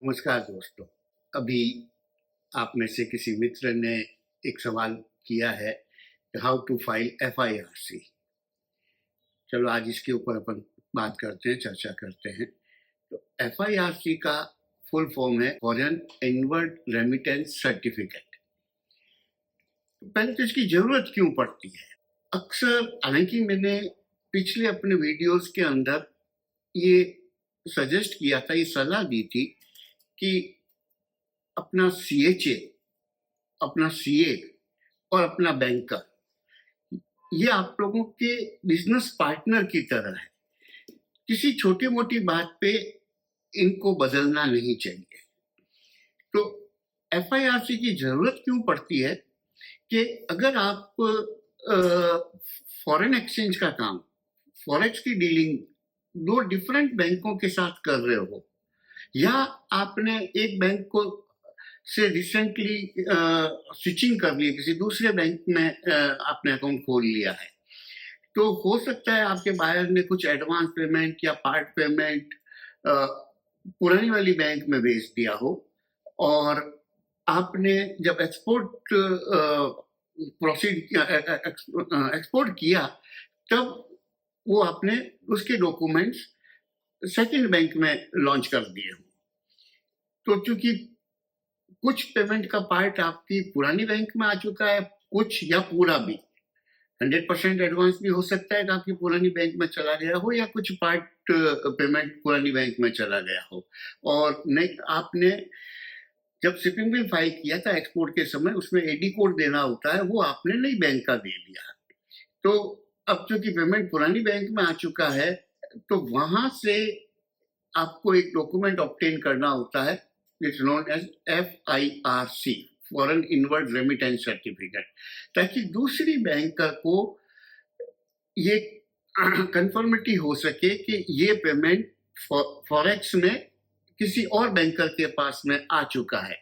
नमस्कार दोस्तों। अभी आप में से किसी मित्र ने एक सवाल किया है कि हाउ टू फाइल एफआईआरसी। चलो आज इसके ऊपर अपन बात करते हैं, चर्चा करते हैं। तो एफआईआरसी का फुल फॉर्म है फॉरेन इनवर्ड रेमिटेंस सर्टिफिकेट। पहले तो इसकी जरूरत क्यों पड़ती है? अक्सर, हालांकि मैंने पिछले अपने वीडियोस के अंदर ये सजेस्ट किया था, ये सलाह दी थी कि अपना सीएचए, अपना सीए और अपना बैंकर, ये आप लोगों के बिजनेस पार्टनर की तरह है। किसी छोटी मोटी बात पे इनको बदलना नहीं चाहिए। तो एफआईआरसी की जरूरत क्यों पड़ती है कि अगर आप फॉरेन एक्सचेंज का काम, फॉरेक्स की डीलिंग दो डिफरेंट बैंकों के साथ कर रहे हो, या आपने एक बैंक को से रिसेंटली स्विचिंग कर ली, किसी दूसरे बैंक में आपने अकाउंट खोल लिया है, तो हो सकता है आपके बायर ने कुछ एडवांस पेमेंट या पार्ट पेमेंट पुरानी वाली बैंक में भेज दिया हो, और आपने जब एक्सपोर्ट किया तब वो आपने उसके डॉक्यूमेंट्स सेकंड बैंक में लॉन्च कर दिए हो। तो चूंकि कुछ पेमेंट का पार्ट आपकी पुरानी बैंक में आ चुका है, कुछ या पूरा भी, 100% एडवांस भी हो सकता है कि आपकी पुरानी बैंक में चला गया हो, या कुछ पार्ट पेमेंट पुरानी बैंक में चला गया हो, और नहीं, आपने जब शिपिंग बिल फाइल किया था एक्सपोर्ट के समय, उसमें एडी कोड देना होता है, वो आपने नई बैंक का दे दिया। तो अब चूंकि पेमेंट पुरानी बैंक में आ चुका है, तो वहां से आपको एक डॉक्यूमेंट ऑब्टेन करना होता है, it's known as FIRC, foreign inward remittance certificate, ताकि दूसरी बैंकर को ये कंफर्मिटी हो सके कि ये पेमेंट फॉरेक्स में किसी और बैंकर के पास में आ चुका है।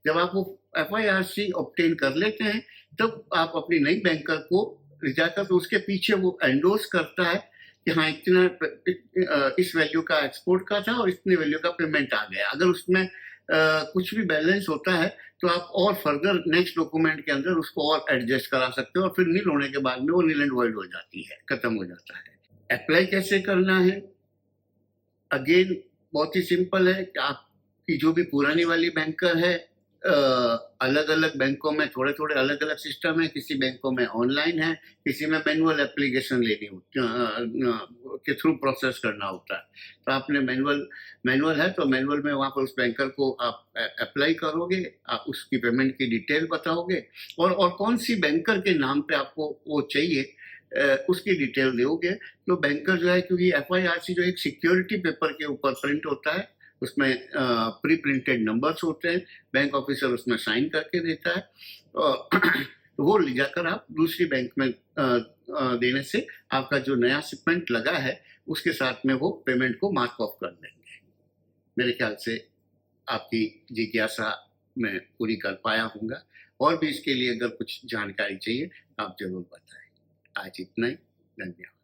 जब आप वो FIRC ऑब्टेन कर लेते हैं, तब आप अपनी नई बैंकर को जाकर, तो उसके पीछे वो एंडोर्स करता है कि हाँ, इतना इस वैल्यू का एक्सपोर्ट का था और इतने वैल्यू का पेमेंट आ गया। अगर उसमें कुछ भी बैलेंस होता है तो आप और फर्दर नेक्स्ट डॉक्यूमेंट के अंदर उसको और एडजस्ट करा सकते हो, और फिर नील होने के बाद में वो नील एंड वॉइड हो जाती है, खत्म हो जाता है। अप्लाई कैसे करना है? अगेन बहुत ही सिंपल है कि आपकी जो भी पुरानी वाली बैंकर है, अलग अलग बैंकों में थोड़े थोड़े अलग अलग सिस्टम है, किसी बैंकों में ऑनलाइन है, किसी में मैनुअल एप्लीकेशन लेनी होती के थ्रू प्रोसेस करना होता है। तो आपने मैनुअल है तो मैनुअल में वहाँ पर उस बैंकर को आप अप्लाई करोगे, आप उसकी पेमेंट की डिटेल बताओगे, और कौन सी बैंकर के नाम पे आपको वो चाहिए उसकी डिटेल दोगे। तो बैंकर जो है, क्योंकि FIRC जो एक सिक्योरिटी पेपर के ऊपर प्रिंट होता है, उसमें प्री प्रिंटेड नंबर्स होते हैं, बैंक ऑफिसर उसमें साइन करके देता है, तो वो ले जाकर आप दूसरी बैंक में देने से आपका जो नया शिपमेंट लगा है उसके साथ में वो पेमेंट को मार्क ऑफ कर देंगे। मेरे ख्याल से आपकी जिज्ञासा मैं पूरी कर पाया हूँगा, और भी इसके लिए अगर कुछ जानकारी चाहिए आप जरूर बताएं। आज इतना ही, धन्यवाद।